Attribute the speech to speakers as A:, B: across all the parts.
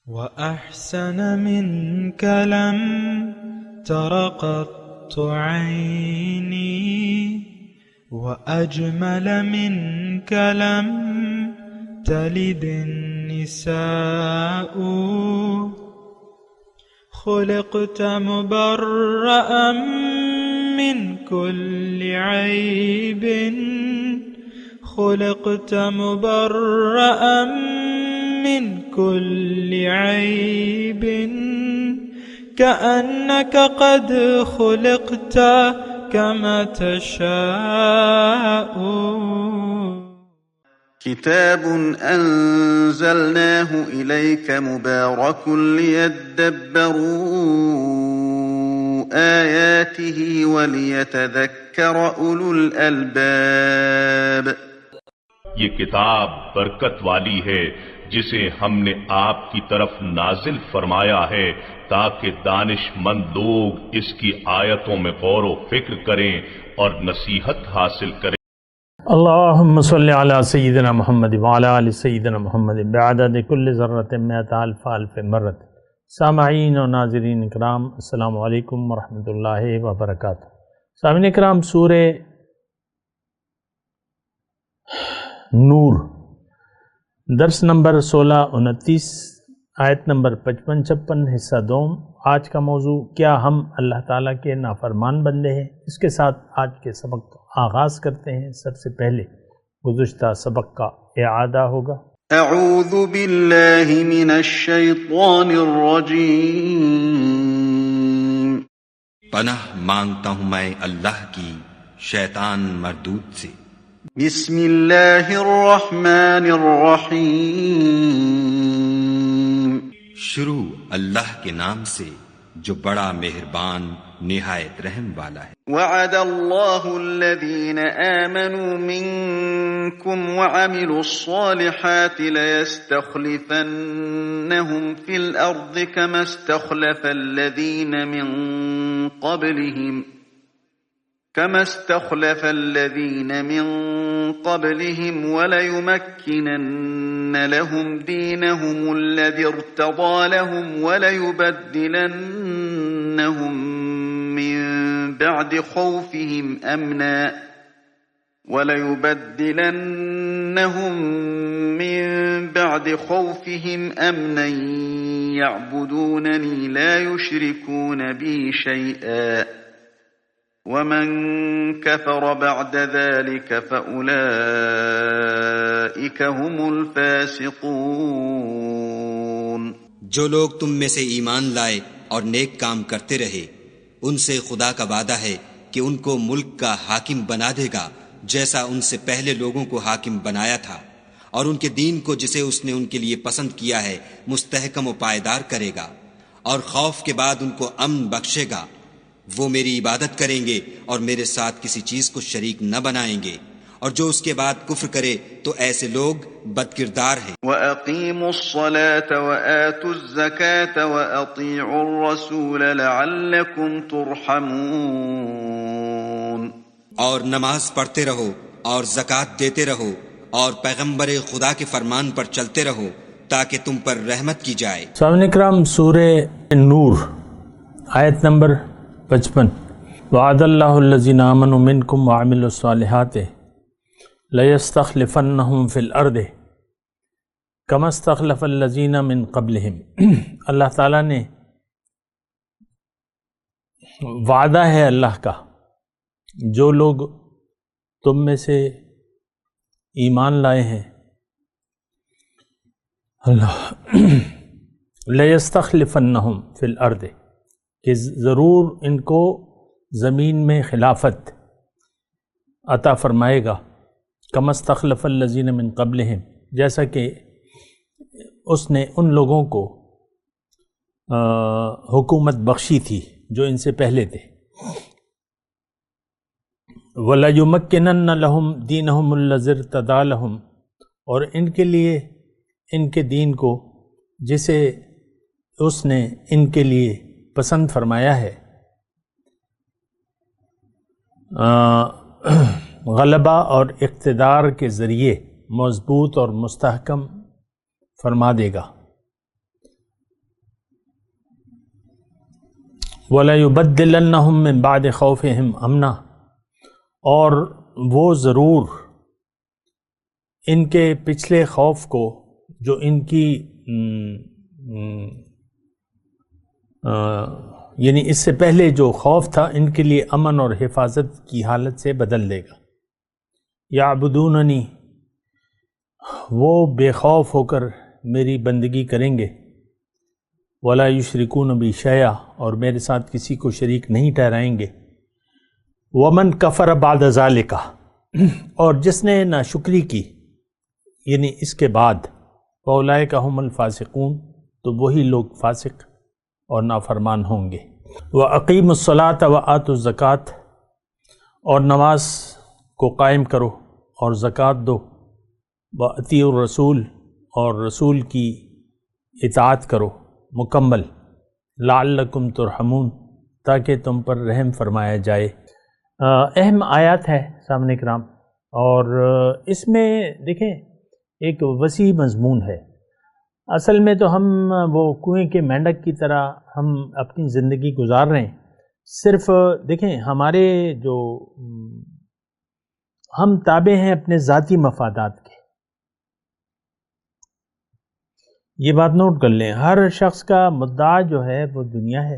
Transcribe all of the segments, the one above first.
A: وأحسن منك لم تر قط عيني، وأجمل منك لم تلد النساء. خلقت مبرأ من كل عيب، خلقت مبرأ من كل عيب، كأنك قد خلقت كما تشاء.
B: كتاب أنزلناه إليك مبارك ليدبروا آياته وليتذكر أولو الألباب.
C: یہ کتاب برکت والی ہے جسے ہم نے آپ کی طرف نازل فرمایا ہے تاکہ دانش مند لوگ اس کی آیتوں میں غور و فکر کریں اور نصیحت حاصل کریں۔
D: اللہم صلی علی سیدنا محمد وعلی آل سیدنا محمد بعدد کل ذرۃ مئۃ الف الف مرۃ۔ سامعین و ناظرین اکرام، السلام علیکم ورحمۃ اللہ وبرکاتہ۔ سامعین اکرام، سورہ نور درس نمبر 16-29 آیت نمبر 55-56 حصہ دوم۔ آج کا موضوع کیا ہم اللہ تعالیٰ کے نافرمان بندے ہیں؟ اس کے ساتھ آج کے سبق کا آغاز کرتے ہیں۔ سب سے پہلے گزشتہ سبق کا اعادہ ہوگا۔
B: اعوذ باللہ من الشیطان الرجیم۔
E: پناہ مانگتا ہوں میں اللہ کی شیطان مردود سے۔
B: بسم اللہ الرحمن الرحیم۔
E: شروع اللہ کے نام سے جو بڑا مہربان نہایت رحم والا ہے۔
B: وعد اللہ الذین آمنوا منکم وعملوا الصالحات لیستخلفنہم فی الارض كما استخلف الذین من قبلهم وليمكنن لهم دينهم الذي ارتضى لهم وليبدلنهم من بعد خوفهم أمنا يعبدونني لا يشركون بي شيئا ومن كفر بعد ذلك فأولئك هم الفاسقون۔
E: جو لوگ تم میں سے ایمان لائے اور نیک کام کرتے رہے، ان سے خدا کا وعدہ ہے کہ ان کو ملک کا حاکم بنا دے گا جیسا ان سے پہلے لوگوں کو حاکم بنایا تھا، اور ان کے دین کو جسے اس نے ان کے لیے پسند کیا ہے مستحکم و پائیدار کرے گا، اور خوف کے بعد ان کو امن بخشے گا۔ وہ میری عبادت کریں گے اور میرے ساتھ کسی چیز کو شریک نہ بنائیں گے، اور جو اس کے بعد کفر کرے تو ایسے لوگ بدکردار ہیں۔
B: وَأَقِيمُوا الصَّلَاةَ وَآتُوا الزَّكَاةَ وَأَطِيعُوا الرَّسُولَ لَعَلَّكُمْ تُرْحَمُونَ۔
E: اور نماز پڑھتے رہو اور زکوٰۃ دیتے رہو اور پیغمبر خدا کے فرمان پر چلتے رہو تاکہ تم پر رحمت کی جائے۔
D: سامعین اکرام، سورہ نور آیت نمبر 55۔ وعد اللہ الذین آمنوا منکم وعملوا الصالحات لیستخلفنہم فی الارض کما استخلف الذین من قبلہم۔ اللہ تعالیٰ نے وعدہ ہے اللہ کا، جو لوگ تم میں سے ایمان لائے ہیں لیستخلفنہم فی الارض، کہ ضرور ان کو زمین میں خلافت عطا فرمائے گا، کما استخلف الذین من قبلہم، جیسا کہ اس نے ان لوگوں کو حکومت بخشی تھی جو ان سے پہلے تھے۔ وَلَيُمَكِّنَنَّ لَهُمْ دِينَهُمُ الَّذِي ارْتَضَىٰ لَهُمْ، اور ان کے لیے ان کے دین کو جسے اس نے ان کے لیے پسند فرمایا ہے، غلبہ اور اقتدار کے ذریعے مضبوط اور مستحکم فرما دے گا۔ وَلَيُبَدِّلَنَّهُم مِّن بَعْدِ خَوْفِهِمْ أَمْنًا، اور وہ ضرور ان کے پچھلے خوف کو، جو ان کی یعنی اس سے پہلے جو خوف تھا، ان کے لیے امن اور حفاظت کی حالت سے بدل دے گا۔ یعبدوننی، وہ بے خوف ہو کر میری بندگی کریں گے، ولا یشرکون بی شیئا، اور میرے ساتھ کسی کو شریک نہیں ٹھہرائیں گے۔ ومن کفر بعد ذالک، اور جس نے ناشکری کی یعنی اس کے بعد، فاولئک ھم الفاسقون، تو وہی لوگ فاسق اور نافرمان ہوں گے۔ وَأَقِیمُوا الصَّلَاةَ وَآتُوا الزَّکَاةَ، اور نماز کو قائم کرو اور زکوٰۃ دو۔ وَأَطِیعُوا الرَّسُولَ، اور رسول کی اطاعت کرو مکمل۔ لعلکم ترحمون، تاکہ تم پر رحم فرمایا جائے۔ اہم آیات ہے سامنے کرام، اور اس میں دیکھیں ایک وسیع مضمون ہے۔ اصل میں تو ہم وہ کنویں کے مینڈک کی طرح ہم اپنی زندگی گزار رہے ہیں۔ صرف دیکھیں ہمارے جو ہم تابع ہیں اپنے ذاتی مفادات کے، یہ بات نوٹ کر لیں۔ ہر شخص کا مدعا جو ہے وہ دنیا ہے،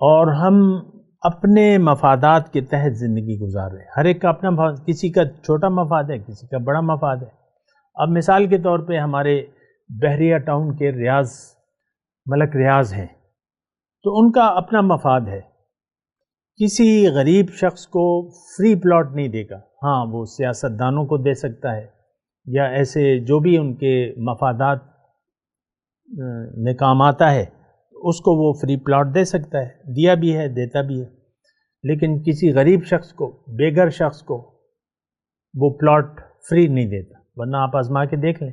D: اور ہم اپنے مفادات کے تحت زندگی گزار رہے ہیں۔ ہر ایک کا اپنا مفاد، کسی کا چھوٹا مفاد ہے، کسی کا بڑا مفاد ہے۔ اب مثال کے طور پہ ہمارے بحریہ ٹاؤن کے ریاض، ملک ریاض ہیں، تو ان کا اپنا مفاد ہے۔ کسی غریب شخص کو فری پلاٹ نہیں دے گا، ہاں وہ سیاستدانوں کو دے سکتا ہے، یا ایسے جو بھی ان کے مفادات میں کام آتا ہے اس کو وہ فری پلاٹ دے سکتا ہے، دیا بھی ہے، دیتا بھی ہے۔ لیکن کسی غریب شخص کو، بے گھر شخص کو وہ پلاٹ فری نہیں دیتا، ورنہ آپ آزما کے دیکھ لیں۔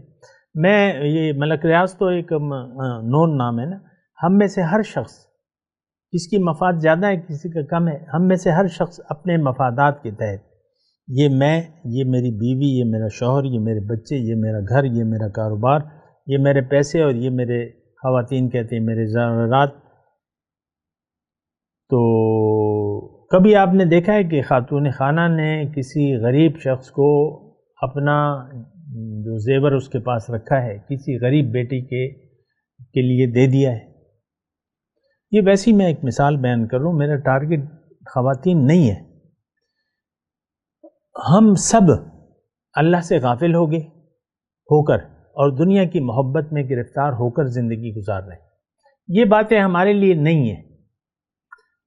D: یہ ملک ریاض تو ایک نون نام ہے نا، ہم میں سے ہر شخص، کس کی مفاد زیادہ ہے کسی کا کم ہے، ہم میں سے ہر شخص اپنے مفادات کے تحت، یہ میں، یہ میری بیوی، یہ میرا شوہر، یہ میرے بچے، یہ میرا گھر، یہ میرا کاروبار، یہ میرے پیسے، اور یہ میرے خواتین کہتے ہیں میرے ضروریات۔ تو کبھی آپ نے دیکھا ہے کہ خاتون خانہ نے کسی غریب شخص کو اپنا جو زیور اس کے پاس رکھا ہے کسی غریب بیٹی کے لیے دے دیا ہے؟ یہ ویسی میں ایک مثال بیان کر رہا ہوں، میرا ٹارگٹ خواتین نہیں ہے۔ ہم سب اللہ سے غافل ہو کر اور دنیا کی محبت میں گرفتار ہو کر زندگی گزار رہے ہیں۔ یہ باتیں ہمارے لیے نہیں ہیں۔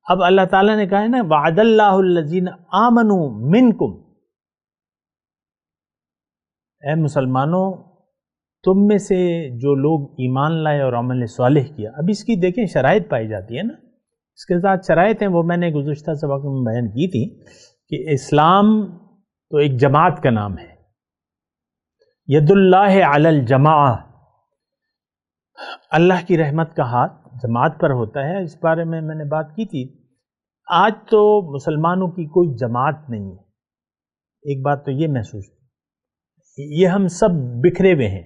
D: اب اللہ تعالیٰ نے کہا ہے نا، وعد اللہ الذین آمنوا منکم، اے مسلمانوں تم میں سے جو لوگ ایمان لائے اور عمل صالح کیا۔ اب اس کی دیکھیں شرائط پائی جاتی ہے نا، اس کے ساتھ شرائط ہیں، وہ میں نے گزشتہ سبق میں بیان کی تھی کہ اسلام تو ایک جماعت کا نام ہے، ید اللہ علی الجماعہ، اللہ کی رحمت کا ہاتھ جماعت پر ہوتا ہے۔ اس بارے میں نے بات کی تھی۔ آج تو مسلمانوں کی کوئی جماعت نہیں ہے، ایک بات تو یہ محسوس، یہ ہم سب بکھرے ہوئے ہیں۔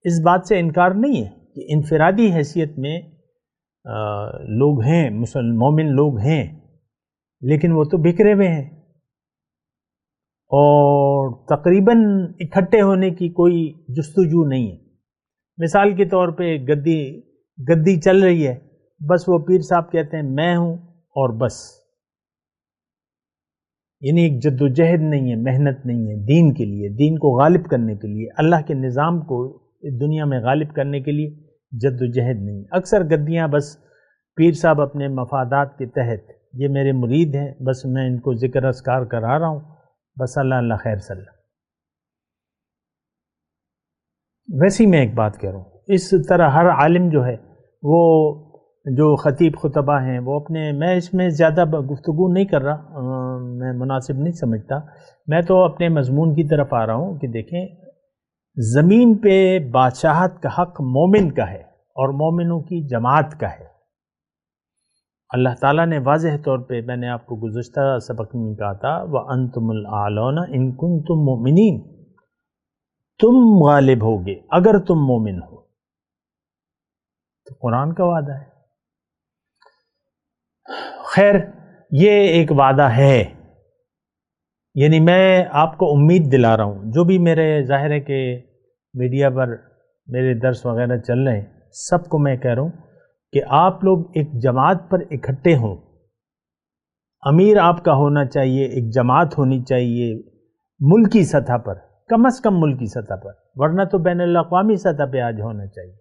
D: اس بات سے انکار نہیں ہے کہ انفرادی حیثیت میں لوگ ہیں، مومن لوگ ہیں، لیکن وہ تو بکھرے ہوئے ہیں، اور تقریباً اکٹھے ہونے کی کوئی جستجو نہیں ہے۔ مثال کے طور پہ گدی چل رہی ہے، بس وہ پیر صاحب کہتے ہیں میں ہوں اور بس، یعنی ایک جد و جہد نہیں ہے، محنت نہیں ہے دین کے لیے، دین کو غالب کرنے کے لیے، اللہ کے نظام کو دنیا میں غالب کرنے کے لیے جد و جہد نہیں ہے۔ اکثر گدیاں بس پیر صاحب اپنے مفادات کے تحت، یہ میرے مرید ہیں، بس میں ان کو ذکر اذکار کرا رہا ہوں، بس اللہ اللہ خیر صلی اللہ۔ ویسی میں ایک بات کہہ رہا ہوں، اس طرح ہر عالم جو ہے، وہ جو خطیب خطبہ ہیں، وہ اپنے، میں اس میں زیادہ گفتگو نہیں کر رہا، میں مناسب نہیں سمجھتا، میں تو اپنے مضمون کی طرف آ رہا ہوں کہ دیکھیں زمین پہ بادشاہت کا حق مومن کا ہے اور مومنوں کی جماعت کا ہے۔ اللہ تعالیٰ نے واضح طور پہ، میں نے آپ کو گزشتہ سبق میں کہا تھا، وَأَنْتُمُ الْأَعْلَوْنَ إِن كُنتُم مُؤْمِنِينَ، تم غالب ہوگے اگر تم مومن ہو، تو قرآن کا وعدہ ہے۔ خیر یہ ایک وعدہ ہے، یعنی میں آپ کو امید دلا رہا ہوں، جو بھی میرے ظاہر ہے کہ میڈیا پر میرے درس وغیرہ چل رہے ہیں، سب کو میں کہہ رہا ہوں کہ آپ لوگ ایک جماعت پر اکٹھے ہوں، امیر آپ کا ہونا چاہیے، ایک جماعت ہونی چاہیے ملکی سطح پر، کم از کم ملکی سطح پر، ورنہ تو بین الاقوامی سطح پہ آج ہونا چاہیے۔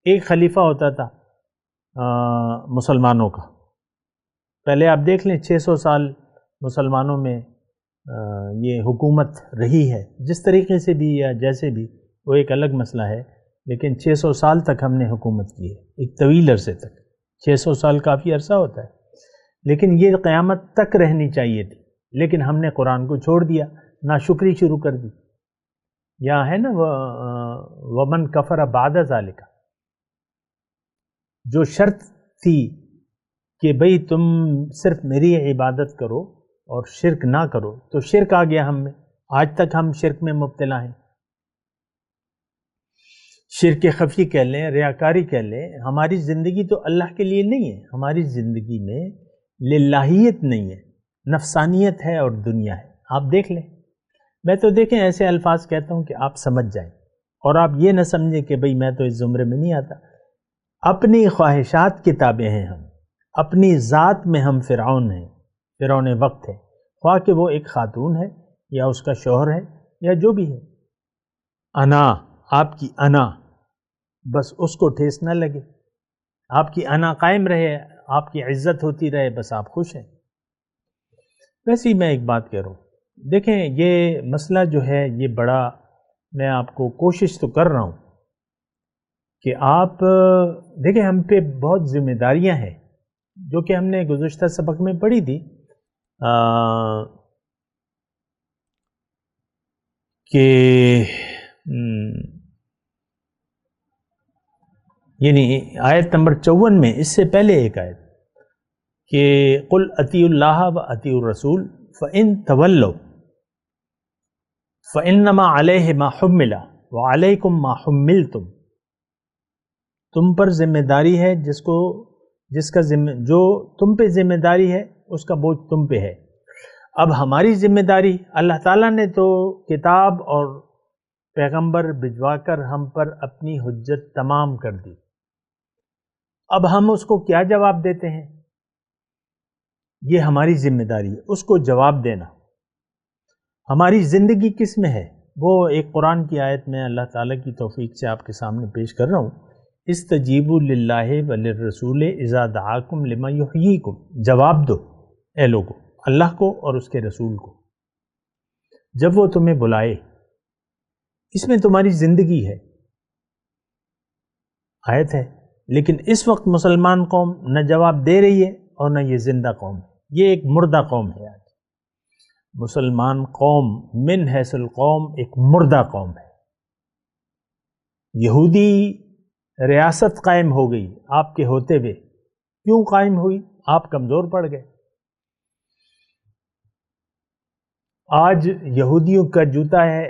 D: ایک خلیفہ ہوتا تھا مسلمانوں کا، پہلے آپ دیکھ لیں 600 سال مسلمانوں میں یہ حکومت رہی ہے، جس طریقے سے بھی یا جیسے بھی، وہ ایک الگ مسئلہ ہے، لیکن 600 سال تک ہم نے حکومت کی ہے، ایک طویل عرصے تک۔ 600 سال کافی عرصہ ہوتا ہے، لیکن یہ قیامت تک رہنی چاہیے تھی، لیکن ہم نے قرآن کو چھوڑ دیا، ناشکری شروع کر دی۔ یہاں ہے نا ومن کفر بعد ذالک، جو شرط تھی کہ بھئی تم صرف میری عبادت کرو اور شرک نہ کرو، تو شرک آ گیا ہم میں، آج تک ہم شرک میں مبتلا ہیں۔ شرک خفی کہہ لیں، ریاکاری کہہ لیں، ہماری زندگی تو اللہ کے لیے نہیں ہے، ہماری زندگی میں للہیت نہیں ہے، نفسانیت ہے اور دنیا ہے۔ آپ دیکھ لیں، میں تو دیکھیں ایسے الفاظ کہتا ہوں کہ آپ سمجھ جائیں، اور آپ یہ نہ سمجھیں کہ بھئی میں تو اس زمرے میں نہیں آتا۔ اپنی خواہشات کے تابع ہیں ہم، اپنی ذات میں ہم فرعون ہیں، فرعون وقت ہے، خواہ کہ وہ ایک خاتون ہے یا اس کا شوہر ہے یا جو بھی ہے۔ انا، آپ کی انا، بس اس کو ٹھیس نہ لگے، آپ کی انا قائم رہے، آپ کی عزت ہوتی رہے، بس آپ خوش ہیں۔ ویسے ہی میں ایک بات کہہ رہا ہوں، دیکھیں یہ مسئلہ جو ہے یہ بڑا، میں آپ کو کوشش تو کر رہا ہوں کہ آپ دیکھیں ہم پہ بہت ذمہ داریاں ہیں جو کہ ہم نے گزشتہ سبق میں پڑھی تھی، کہ یعنی آیت نمبر 54 میں، اس سے پہلے ایک آیت کہ قل اطیعوا اللہ و اطیعوا الرسول فإن تولوا فإنما علیہ ما حمل وعلیکم ما حملتم، تم پر ذمہ داری ہے جو تم پہ ذمہ داری ہے اس کا بوجھ تم پہ ہے۔ اب ہماری ذمہ داری، اللہ تعالیٰ نے تو کتاب اور پیغمبر بھجوا کر ہم پر اپنی حجت تمام کر دی، اب ہم اس کو کیا جواب دیتے ہیں؟ یہ ہماری ذمہ داری ہے اس کو جواب دینا۔ ہماری زندگی کس میں ہے؟ وہ ایک قرآن کی آیت میں اللہ تعالیٰ کی توفیق سے آپ کے سامنے پیش کر رہا ہوں، استجیبوا للہ وللرسول اذا دعاکم لما یحییکم، جواب دو اے لوگو، اللہ کو اور اس کے رسول کو جب وہ تمہیں بلائے، اس میں تمہاری زندگی ہے، آیت ہے۔ لیکن اس وقت مسلمان قوم نہ جواب دے رہی ہے اور نہ یہ زندہ قوم ہے، یہ ایک مردہ قوم ہے۔ آج مسلمان قوم من حیث القوم ایک مردہ قوم ہے۔ یہودی ریاست قائم ہو گئی آپ کے ہوتے ہوئے، کیوں قائم ہوئی؟ آپ کمزور پڑ گئے۔ آج یہودیوں کا جوتا ہے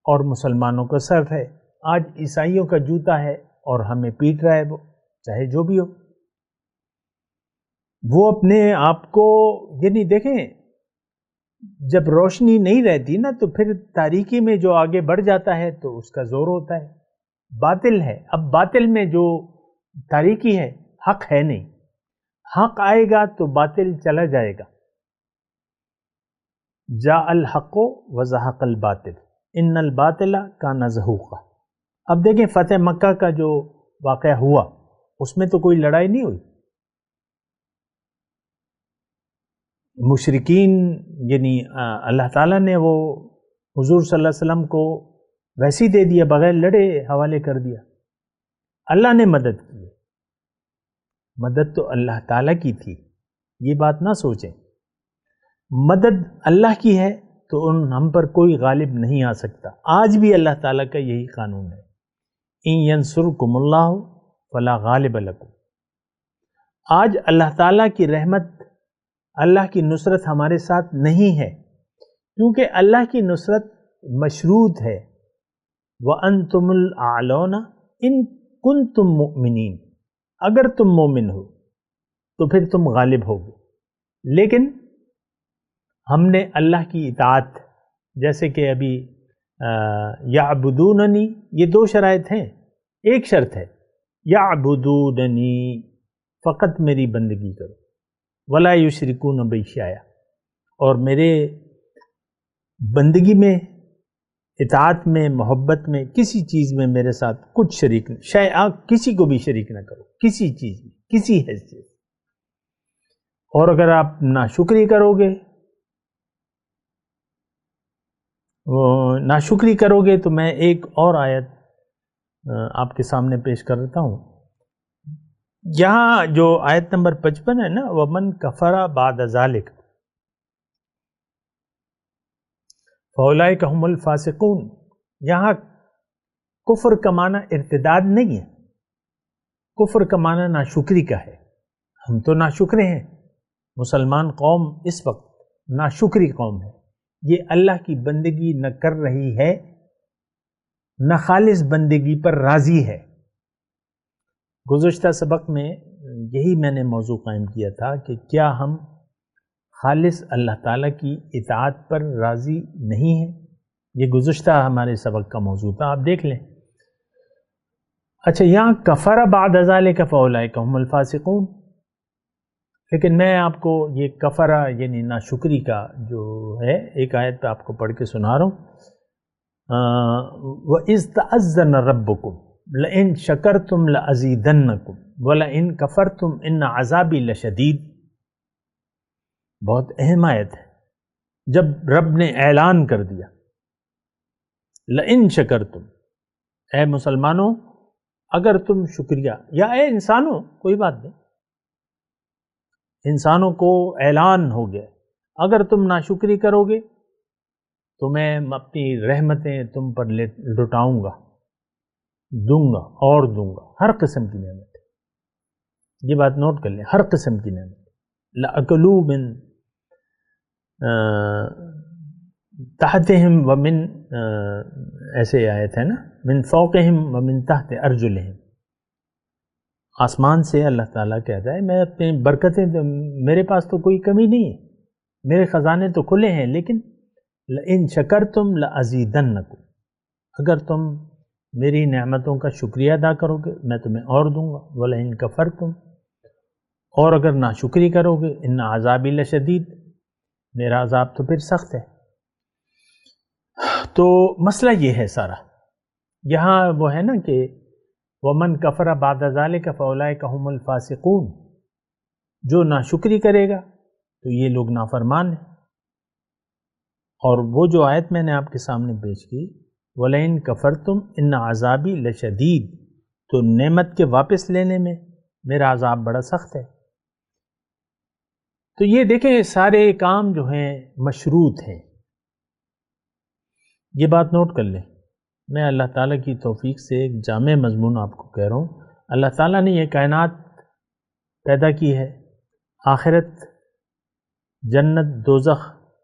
D: اور مسلمانوں کا صرف ہے، آج عیسائیوں کا جوتا ہے اور ہمیں پیٹ رہا ہے، وہ چاہے جو بھی ہو۔ وہ اپنے آپ کو، یعنی دیکھیں جب روشنی نہیں رہتی نا تو پھر تاریکی میں جو آگے بڑھ جاتا ہے تو اس کا زور ہوتا ہے۔ باطل ہے، اب باطل میں جو تاریکی ہے، حق ہے نہیں، حق آئے گا تو باطل چلا جائے گا۔ جاء الحق وزہق الباطل ان الباطل کان زہوقا۔ اب دیکھیں فتح مکہ کا جو واقعہ ہوا اس میں تو کوئی لڑائی نہیں ہوئی، مشرکین یعنی اللہ تعالیٰ نے وہ حضور صلی اللہ علیہ وسلم کو ویسے ہی دے دیا، بغیر لڑے حوالے کر دیا۔ اللہ نے مدد کی، مدد تو اللہ تعالیٰ کی تھی، یہ بات نہ سوچیں۔ مدد اللہ کی ہے تو ہم پر کوئی غالب نہیں آ سکتا۔ آج بھی اللہ تعالیٰ کا یہی قانون ہے، ان ینصرکم اللہ فلا غالب لکم۔ آج اللہ تعالیٰ کی رحمت، اللہ کی نصرت ہمارے ساتھ نہیں ہے، کیونکہ اللہ کی نصرت مشروط ہے، وَأَنْتُمُ الْأَعْلَوْنَ إِن كُنْتُم مُؤْمِنِينَ، اگر تم مومن ہو۔ تو پھر تم غالب ہوگے. لیکن ہم نے اللہ کی اطاعت، جیسے کہ ابھی یعبدوننی، یہ 2 شرائط ہیں. ایک شرط ہے یعبدوننی، فقط میری بندگی کرو، ولا یشرکون بی شیئا، اور میرے بندگی میں، اطاعت میں، محبت میں، کسی چیز میں میرے ساتھ کچھ شریک نہیں، شیئا، کسی کو بھی شریک نہ کرو، کسی چیز میں، کسی حیثیت. اور اگر آپ ناشکری کرو گے، تو میں ایک اور آیت آپ کے سامنے پیش کر دیتا ہوں. یہاں جو آیت نمبر 55 ہے نا، وَمَنْ كَفَرَ بَعْدَ ذَلِكَ فَأُولَئِكَ هُمُ الْفَاسِقُونَ، یہاں کفر کا معنی ارتداد نہیں ہے، کفر کا معنی ناشکری کا ہے. ہم تو ناشکرے ہیں، مسلمان قوم اس وقت ناشکری قوم ہے. یہ اللہ کی بندگی نہ کر رہی ہے، نہ خالص بندگی پر راضی ہے. گزشتہ سبق میں یہی میں نے موضوع قائم کیا تھا کہ کیا ہم خالص اللہ تعالیٰ کی اطاعت پر راضی نہیں ہیں. یہ گزشتہ ہمارے سبق کا موضوع تھا، آپ دیکھ لیں. اچھا، یہاں کفر بعد ذالک فاولئک هم الفاسقون، لیکن میں آپ کو یہ کفرہ یعنی ناشکری کا جو ہے ایک آیت پہ آپ کو پڑھ کے سنا رہا ہوں. وَإِذْ تَأَذَّنَ رَبُّكُمْ لَئِن شَكَرْتُمْ لَأَزِيدَنَّكُمْ وَلَئِن كَفَرْتُمْ إِنَّ عَذَابِي لَشَدِيدٌ. بہت اہم آیت ہے. جب رب نے اعلان کر دیا لَئِن شَكَرْتُمْ، اے مسلمانوں اگر تم شکریہ، یا اے انسانوں، کوئی بات نہیں، انسانوں کو اعلان ہو گیا اگر تم ناشکری کرو گے تو میں اپنی رحمتیں تم پر لٹاؤں گا، دوں گا اور دوں گا، ہر قسم کی نعمت. یہ بات نوٹ کر لیں، ہر قسم کی نعمت. لَأَكَلُوا مِن تحتہم ومن، ایسے آیت ہے نا، من فوقہم ومن تحت ارجلہم. آسمان سے اللہ تعالیٰ کہتا ہے میں اپنے برکتیں، میرے پاس تو کوئی کمی نہیں ہے، میرے خزانے تو کھلے ہیں، لیکن لَإِن شَكَرْتُمْ لَأَزِيدَنَّكُمْ، اگر تم میری نعمتوں کا شکریہ ادا کرو گے میں تمہیں اور دوں گا. وَلَئِن كَفَرْتُمْ، اور اگر ناشکری کرو گے، إِنَّ عَذَابِي لَشَدِيدٌ، میرا عذاب تو پھر سخت ہے. تو مسئلہ یہ ہے سارا. یہاں وہ ہے نا کہ وَمَنْ كَفَرَ بَعْدَ ذَلِكَ فَأُولَئِكَ هُمُ الْفَاسِقُونَ، جو ناشکری کرے گا تو یہ لوگ نافرمان ہیں. اور وہ جو آیت میں نے آپ کے سامنے پیش کی وَلَئِن كَفَرْتُمْ إِنَّ عَذَابِي لَشَدِيدٌ، تو نعمت کے واپس لینے میں میرا عذاب بڑا سخت ہے. تو یہ دیکھیں سارے کام جو ہیں مشروط ہیں. یہ بات نوٹ کر لیں. میں اللہ تعالیٰ کی توفیق سے ایک جامع مضمون آپ کو کہہ رہا ہوں. اللہ تعالیٰ نے یہ کائنات پیدا کی ہے، آخرت، جنت، دوزخ،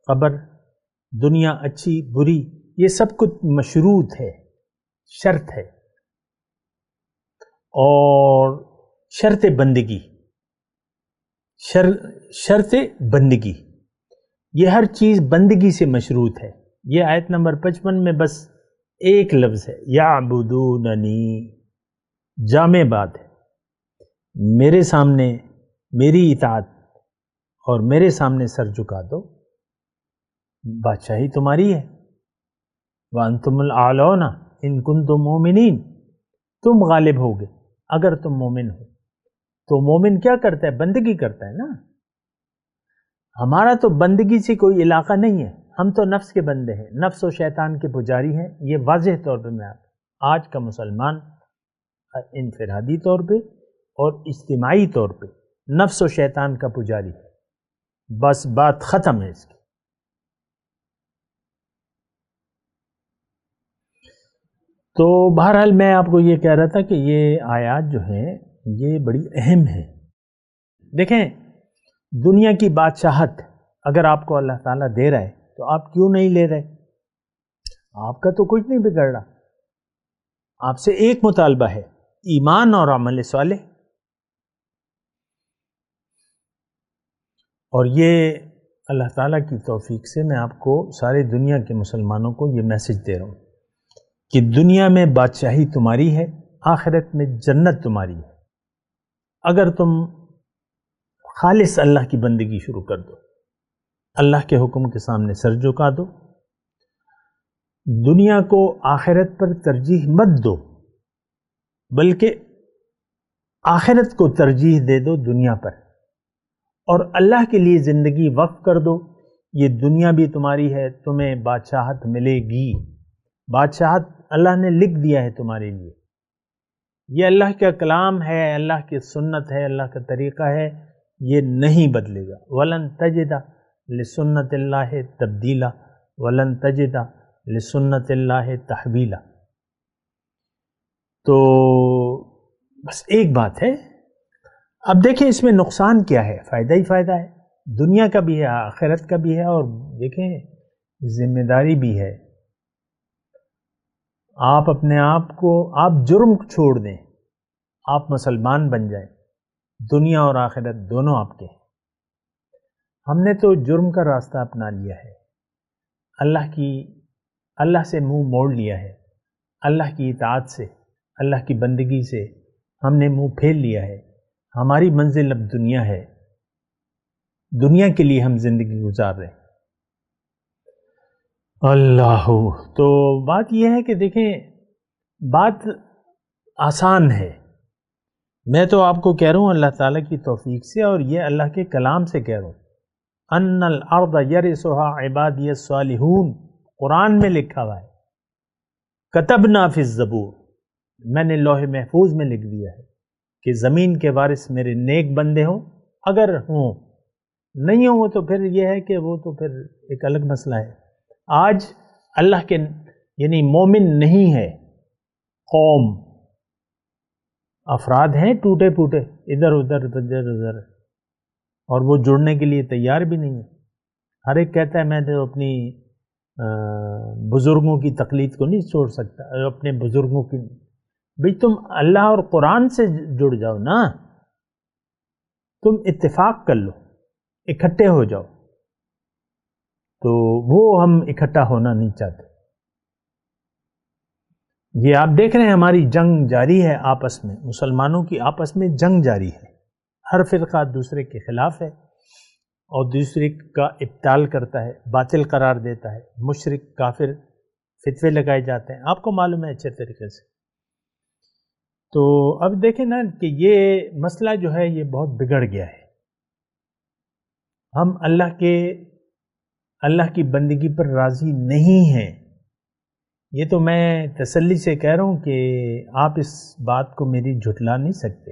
D: قبر، دنیا اچھی بری، یہ سب کچھ مشروط ہے، شرط ہے. اور شرط بندگی، شرط بندگی، یہ ہر چیز بندگی سے مشروط ہے. یہ آیت نمبر 55 میں بس ایک لفظ ہے یعبدوننی، جامع بات ہے. میرے سامنے میری اطاعت اور میرے سامنے سر جھکا دو، بادشاہی تمہاری ہے. وَأَنْتُمُ الْأَعْلَوْنَ إِن كُنتُم مُؤْمِنِينَ، تم غالب ہوگے اگر تم مومن ہو. تو مومن کیا کرتا ہے؟ بندگی کرتا ہے نا. ہمارا تو بندگی سے کوئی علاقہ نہیں ہے، ہم تو نفس کے بندے ہیں، نفس و شیطان کے پجاری ہیں. یہ واضح طور پہ میں آج کا مسلمان انفرادی طور پہ اور اجتماعی طور پہ نفس و شیطان کا پجاری ہے. بس بات ختم ہے اس کی. تو بہرحال میں آپ کو یہ کہہ رہا تھا کہ یہ آیات جو ہیں یہ بڑی اہم ہیں. دیکھیں دنیا کی بادشاہت اگر آپ کو اللہ تعالیٰ دے رہا ہے تو آپ کیوں نہیں لے رہے؟ آپ کا تو کچھ نہیں بگڑ رہا. آپ سے ایک مطالبہ ہے، ایمان اور عمل صالح. اور یہ اللہ تعالیٰ کی توفیق سے میں آپ کو سارے دنیا کے مسلمانوں کو یہ میسج دے رہا ہوں کہ دنیا میں بادشاہی تمہاری ہے، آخرت میں جنت تمہاری ہے، اگر تم خالص اللہ کی بندگی شروع کر دو، اللہ کے حکم کے سامنے سر جھکا دو، دنیا کو آخرت پر ترجیح مت دو، بلکہ آخرت کو ترجیح دے دو دنیا پر، اور اللہ کے لیے زندگی وقف کر دو، یہ دنیا بھی تمہاری ہے، تمہیں بادشاہت ملے گی، بادشاہت اللہ نے لکھ دیا ہے تمہارے لیے، یہ اللہ کا کلام ہے، اللہ کی سنت ہے، اللہ کا طریقہ ہے، یہ نہیں بدلے گا۔ وَلَن تَجِدَ لِسُنَّتِ اللَّهِ تَبْدِيلًا وَلَن تَجِدَ لِسُنَّتِ اللَّهِ تَحْوِيلًا۔ تو بس ایک بات ہے، اب دیکھیں اس میں نقصان کیا ہے، فائدہ ہی فائدہ ہے، دنیا کا بھی ہے، آخرت کا بھی ہے، اور دیکھیں ذمہ داری بھی ہے۔ آپ اپنے آپ کو، آپ جرم چھوڑ دیں، آپ مسلمان بن جائیں، دنیا اور آخرت دونوں آپ کے ہیں۔ ہم نے تو جرم کا راستہ اپنا لیا ہے، اللہ سے منہ موڑ لیا ہے، اللہ کی اطاعت سے، اللہ کی بندگی سے ہم نے منہ پھیر لیا ہے۔ ہماری منزل اب دنیا ہے، دنیا کے لیے ہم زندگی گزار رہے ہیں۔ اللہ، تو بات یہ ہے کہ دیکھیں بات آسان ہے، میں تو آپ کو کہہ رہا ہوں اللہ تعالیٰ کی توفیق سے، اور یہ اللہ کے کلام سے کہہ رہا ہوں، ان الارض یرثها عبادی الصالحون، قرآن میں لکھا ہوا ہے، کتبنا فی الزبور، میں نے لوح محفوظ میں لکھ دیا ہے کہ زمین کے وارث میرے نیک بندے ہوں، اگر ہوں، نہیں ہوں تو پھر یہ ہے کہ وہ تو پھر ایک الگ مسئلہ ہے۔ آج اللہ کے یعنی مومن نہیں ہے قوم، افراد ہیں ٹوٹے پھوٹے، ادھر ادھر، اور وہ جڑنے کے لیے تیار بھی نہیں ہے۔ ہر ایک کہتا ہے میں تو اپنی بزرگوں کی تقلید کو نہیں چھوڑ سکتا، اپنے بزرگوں کی، بھئی تم اللہ اور قرآن سے جڑ جاؤ نا، تم اتفاق کر لو، اکٹھے ہو جاؤ، تو وہ ہم اکٹھا ہونا نہیں چاہتے۔ یہ آپ دیکھ رہے ہیں ہماری جنگ جاری ہے آپس میں، مسلمانوں کی آپس میں جنگ جاری ہے، ہر فرقہ دوسرے کے خلاف ہے اور دوسرے کا ابطال کرتا ہے، باطل قرار دیتا ہے، مشرک کافر فتوے لگائے جاتے ہیں، آپ کو معلوم ہے اچھے طریقے سے۔ تو اب دیکھیں نا کہ یہ مسئلہ جو ہے یہ بہت بگڑ گیا ہے، ہم اللہ کی بندگی پر راضی نہیں ہیں۔ یہ تو میں تسلی سے کہہ رہا ہوں کہ آپ اس بات کو میری جھٹلا نہیں سکتے۔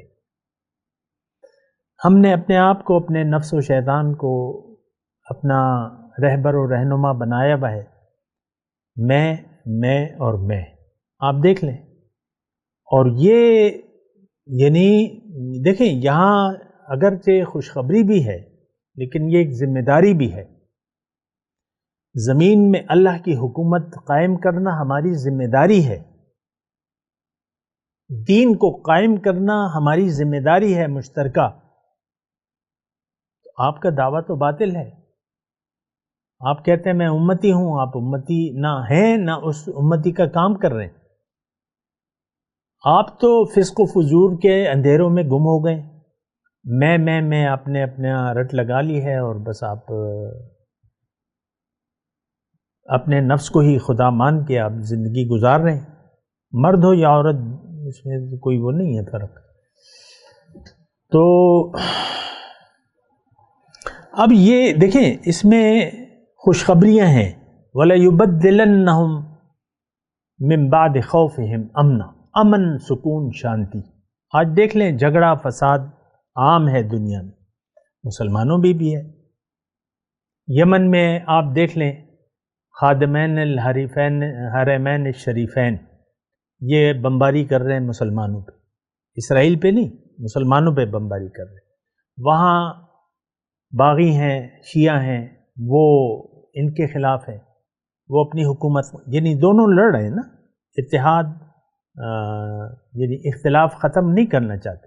D: ہم نے اپنے آپ کو، اپنے نفس و شیطان کو اپنا رہبر و رہنما بنایا ہوا ہے، میں اور میں، آپ دیکھ لیں۔ اور یہ یعنی دیکھیں یہاں اگرچہ خوشخبری بھی ہے لیکن یہ ایک ذمہ داری بھی ہے، زمین میں اللہ کی حکومت قائم کرنا ہماری ذمہ داری ہے، دین کو قائم کرنا ہماری ذمہ داری ہے مشترکہ۔ آپ کا دعویٰ تو باطل ہے، آپ کہتے ہیں میں امتی ہوں، آپ امتی نہ ہیں نہ اس امتی کا کام کر رہے ہیں، آپ تو فسق و فجور کے اندھیروں میں گم ہو گئے، میں آپ نے اپنا رٹ لگا لی ہے، اور بس آپ اپنے نفس کو ہی خدا مان کے آپ زندگی گزار رہے ہیں، مرد ہو یا عورت، اس میں کوئی وہ نہیں ہے فرق۔ تو اب یہ دیکھیں اس میں خوشخبریاں ہیں، وَلَيُبَدِّلَنَّهُمْ مِن بَعْدِ خَوْفِهِمْ أَمْنًا، امن، سکون، شانتی۔ آج دیکھ لیں جھگڑا فساد عام ہے دنیا میں، مسلمانوں بھی ہے۔ یمن میں آپ دیکھ لیں خادمین الحرمین الشریفین، یہ بمباری کر رہے ہیں مسلمانوں پہ، اسرائیل پہ نہیں، مسلمانوں پہ بمباری کر رہے ہیں۔ وہاں باغی ہیں، شیعہ ہیں، وہ ان کے خلاف ہیں، وہ اپنی حکومت یعنی دونوں لڑ رہے ہیں نا، اتحاد یعنی اختلاف ختم نہیں کرنا چاہتے۔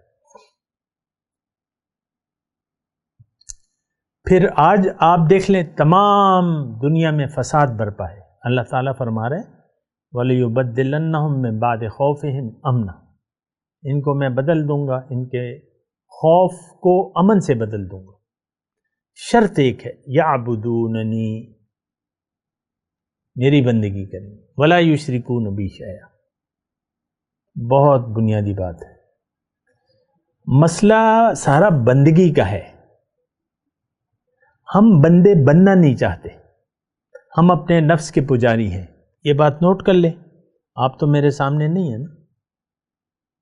D: پھر آج آپ دیکھ لیں تمام دنیا میں فساد برپا ہے. اللہ تعالیٰ فرما رہے وَلَيُبَدِّلَنَّهُم مِّن بَعْدِ خَوْفِهِمْ أَمْنًا، ان کو میں بدل دوں گا، ان کے خوف کو امن سے بدل دوں گا. شرط ایک ہے یعبدوننی، میری بندگی کریں، ولا یشرکون بی شیئا. بہت بنیادی بات ہے. مسئلہ سارا بندگی کا ہے. ہم بندے بننا نہیں چاہتے، ہم اپنے نفس کے پجاری ہیں. یہ بات نوٹ کر لیں. آپ تو میرے سامنے نہیں ہیں نا،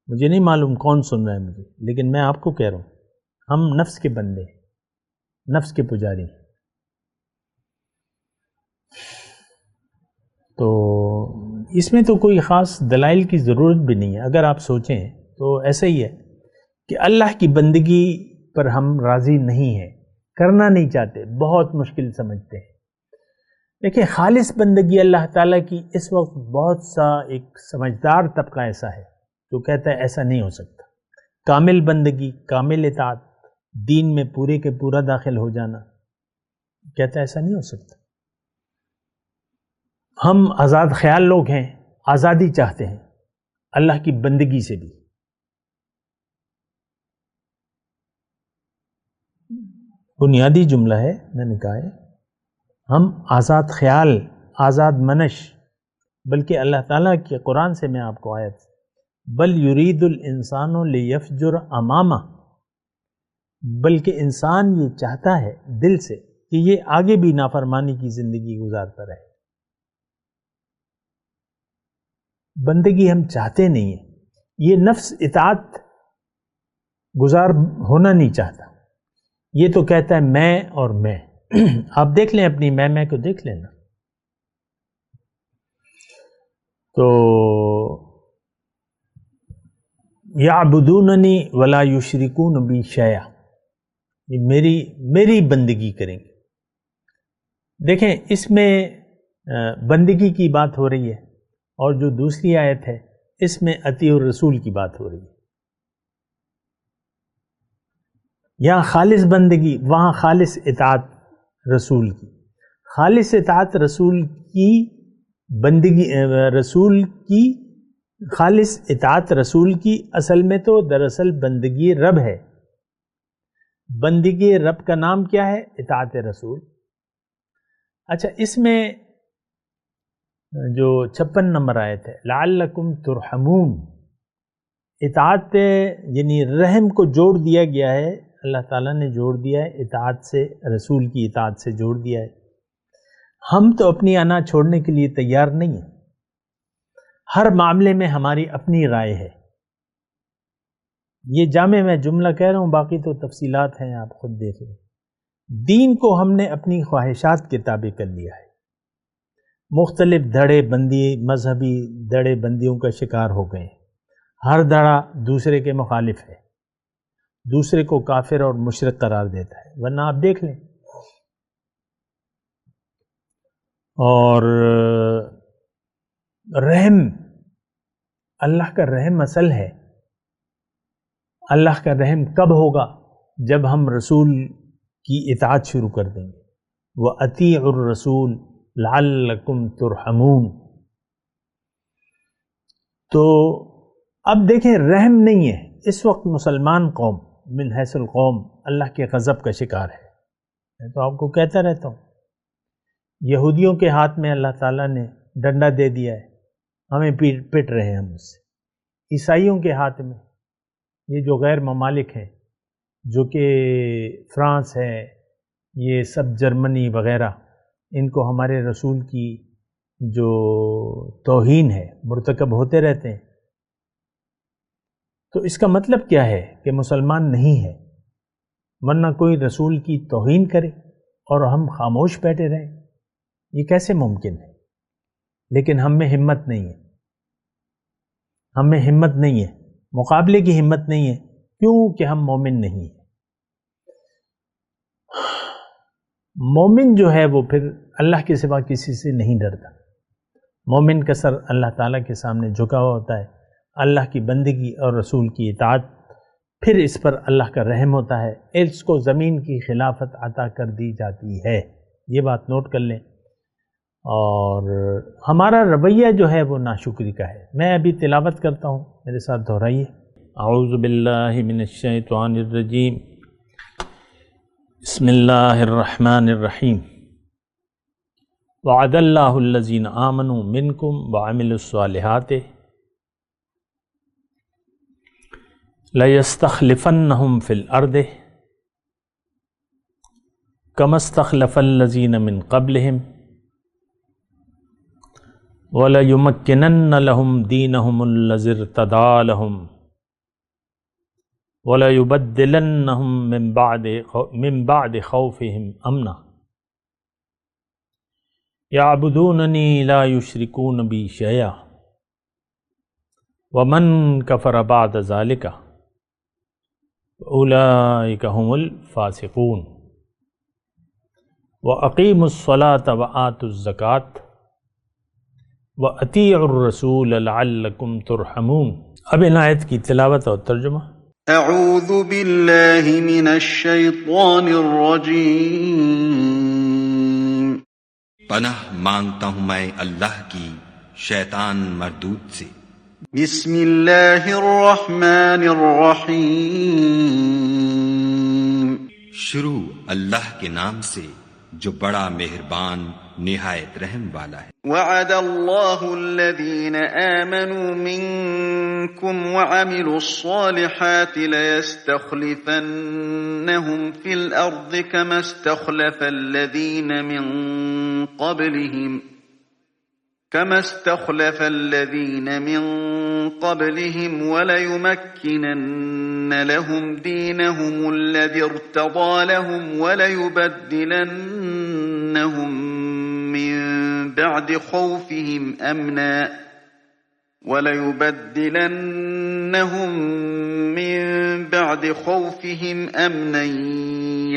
D: مجھے نہیں معلوم کون سن رہا ہے مجھے، لیکن میں آپ کو کہہ رہا ہوں ہم نفس کے بندے ہیں، نفس کے پجاری ہیں. تو اس میں تو کوئی خاص دلائل کی ضرورت بھی نہیں ہے. اگر آپ سوچیں تو ایسا ہی ہے کہ اللہ کی بندگی پر ہم راضی نہیں ہیں، کرنا نہیں چاہتے، بہت مشکل سمجھتے ہیں. دیکھیں خالص بندگی اللہ تعالیٰ کی اس وقت بہت سا ایک سمجھدار طبقہ ایسا ہے جو کہتا ہے ایسا نہیں ہو سکتا. کامل بندگی، کامل اطاعت، دین میں پورے کے پورا داخل ہو جانا، کہتا ہے ایسا نہیں ہو سکتا. ہم آزاد خیال لوگ ہیں، آزادی چاہتے ہیں اللہ کی بندگی سے بھی. بنیادی جملہ ہے، میں نے کہا ہے ہم آزاد خیال، آزاد منش، بلکہ اللہ تعالیٰ کے قرآن سے میں آپ کو آیت بل یرید الانسان لیفجر امامہ، بلکہ انسان یہ چاہتا ہے دل سے کہ یہ آگے بھی نافرمانی کی زندگی گزارتا رہے. بندگی ہم چاہتے نہیں ہیں، یہ نفس اطاعت گزار ہونا نہیں چاہتا. یہ تو کہتا ہے میں اور میں. آپ دیکھ لیں اپنی میں کو دیکھ لینا. تو یعبدوننی ولا یشرکون بی شیئا، یہ میری بندگی کریں گے. دیکھیں اس میں بندگی کی بات ہو رہی ہے، اور جو دوسری آیت ہے اس میں اطیع الرسول کی بات ہو رہی ہے. یہاں خالص بندگی، وہاں خالص اطاعت رسول کی. خالص اطاعت رسول کی بندگی، رسول کی خالص اطاعت رسول کی اصل میں تو دراصل بندگی رب ہے. بندگی رب کا نام کیا ہے؟ اطاعت رسول. اچھا اس میں جو 56 نمبر آیت ہے لعلکم ترحمون، اطاعت یعنی رحم کو جوڑ دیا گیا ہے، اللہ تعالیٰ نے جوڑ دیا ہے اطاعت سے، رسول کی اطاعت سے جوڑ دیا ہے. ہم تو اپنی انا چھوڑنے کے لیے تیار نہیں ہیں. ہر معاملے میں ہماری اپنی رائے ہے. یہ جامع میں جملہ کہہ رہا ہوں، باقی تو تفصیلات ہیں، آپ خود دیکھ لیں. دین کو ہم نے اپنی خواہشات کے تابع کر لیا ہے. مختلف دھڑے بندی، مذہبی دھڑے بندیوں کا شکار ہو گئے. ہر دھڑا دوسرے کے مخالف ہے، دوسرے کو کافر اور مشرک قرار دیتا ہے. ورنہ آپ دیکھ لیں. اور رحم، اللہ کا رحم اصل ہے. اللہ کا رحم کب ہوگا؟ جب ہم رسول کی اطاعت شروع کر دیں گے. وَأَطِيعُوا الرَّسُولَ لَعَلَّكُمْ تُرْحَمُونَ. تو اب دیکھیں رحم نہیں ہے. اس وقت مسلمان قوم من حیث القوم اللہ کے غضب کا شکار ہے. میں تو آپ کو کہتا رہتا ہوں، یہودیوں کے ہاتھ میں اللہ تعالیٰ نے ڈنڈا دے دیا ہے، ہمیں پٹ رہے ہیں ہم اس سے. عیسائیوں کے ہاتھ میں، یہ جو غیر ممالک ہیں جو کہ فرانس ہے، یہ سب جرمنی وغیرہ، ان کو ہمارے رسول کی جو توہین ہے مرتکب ہوتے رہتے ہیں. تو اس کا مطلب کیا ہے کہ مسلمان نہیں ہے. ورنہ کوئی رسول کی توہین کرے اور ہم خاموش بیٹھے رہیں، یہ کیسے ممکن ہے؟ لیکن ہم میں ہمت نہیں ہے، ہم میں ہمت نہیں ہے، مقابلے کی ہمت نہیں ہے. کیوں کہ ہم مومن نہیں ہیں. مومن جو ہے وہ پھر اللہ کے سوا کسی سے نہیں ڈرتا. مومن کا سر اللہ تعالیٰ کے سامنے جھکا ہوا ہوتا ہے. اللہ کی بندگی اور رسول کی اطاعت پھر اس پر اللہ کا رحم ہوتا ہے، اس کو زمین کی خلافت عطا کر دی جاتی ہے۔ یہ بات نوٹ کر لیں۔ اور ہمارا رویہ جو ہے وہ ناشکری کا ہے۔ میں ابھی تلاوت کرتا ہوں، میرے ساتھ دہرائیے۔ اعوذ باللہ من الشیطان الرجیم، بسم اللہ الرحمن الرحیم۔ وعد اللہ الذین آمنوا منکم وعملوا الصالحات لَيَسْتَخْلِفَنَّهُمْ فِي الْأَرْضِ كَمَا اسْتَخْلَفَ الَّذِينَ مِنْ قَبْلِهِمْ وَلَيُمَكِّنَنَّ لَهُمْ دِينَهُمُ الَّذِي ارْتَضَىٰ لَهُمْ وَلَيُبَدِّلَنَّهُمْ مِنْ بَعْدِ خَوْفِهِمْ أَمْنًا يَعْبُدُونَنِي لَا يُشْرِكُونَ بِي شَيْئًا وَمَنْ كَفَرَ بَعْدَ ذَلِكَ اولئک هم الفاسقون واقیموا الصلاة وآتوا الزکاة واطیعوا الرسول لعلکم ترحمون۔ اب ان آیت کی تلاوت اور ترجمہ۔
B: اعوذ باللہ من الشیطان الرجیم۔
E: پناہ مانگتا ہوں میں اللہ کی شیطان مردود سے۔
B: بسم اللہ الرحمن الرحیم۔
E: شروع اللہ کے نام سے جو بڑا مہربان نہایت رحم والا ہے۔
B: وعد اللہ الذین آمنوا منکم وعملوا الصالحات لیستخلفنہم فی الارض كما استخلف الذین من قبلهم وليمكنن لهم دينهم الذي ارتضى لهم وليبدلنهم من بعد خوفهم أمنا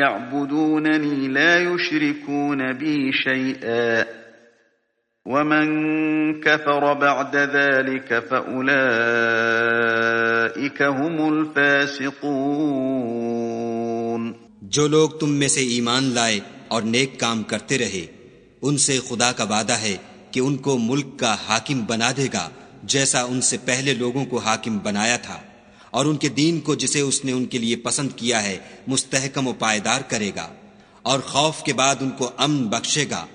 B: يعبدونني لا يشركون بي شيئا ومن كفر بعد ذلك فأولئك هم الفاسقون۔
E: جو لوگ تم میں سے ایمان لائے اور نیک کام کرتے رہے، ان سے خدا کا وعدہ ہے کہ ان کو ملک کا حاکم بنا دے گا جیسا ان سے پہلے لوگوں کو حاکم بنایا تھا، اور ان کے دین کو جسے اس نے ان کے لیے پسند کیا ہے مستحکم و پائیدار کرے گا، اور خوف کے بعد ان کو امن بخشے گا۔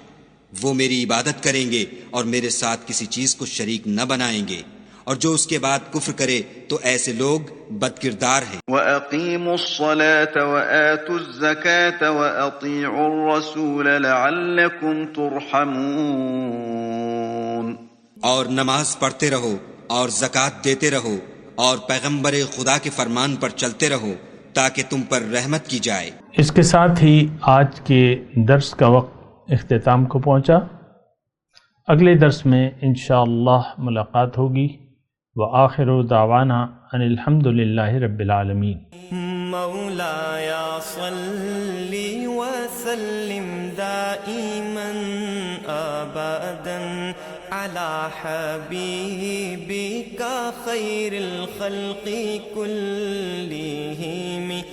E: وہ میری عبادت کریں گے اور میرے ساتھ کسی چیز کو شریک نہ بنائیں گے، اور جو اس کے بعد کفر کرے تو ایسے لوگ بدکردار ہیں۔
B: وَأَقِيمُوا الصَّلَاةَ وَآتُوا الزَّكَاةَ وَأَطِيعُوا الرَّسُولَ لَعَلَّكُمْ تُرْحَمُونَ۔
E: اور نماز پڑھتے رہو اور زکوٰۃ دیتے رہو اور پیغمبر خدا کے فرمان پر چلتے رہو تاکہ تم پر رحمت کی جائے۔
D: اس کے ساتھ ہی آج کے درس کا وقت اختتام کو پہنچا۔ اگلے درس میں انشاءاللہ ملاقات ہوگی۔ وآخر دعوانا ان الحمد للہ رب العالمین۔
A: مولایا صلی وسلم دائما ابدا علی حبیبک خیر الخلق کلہم۔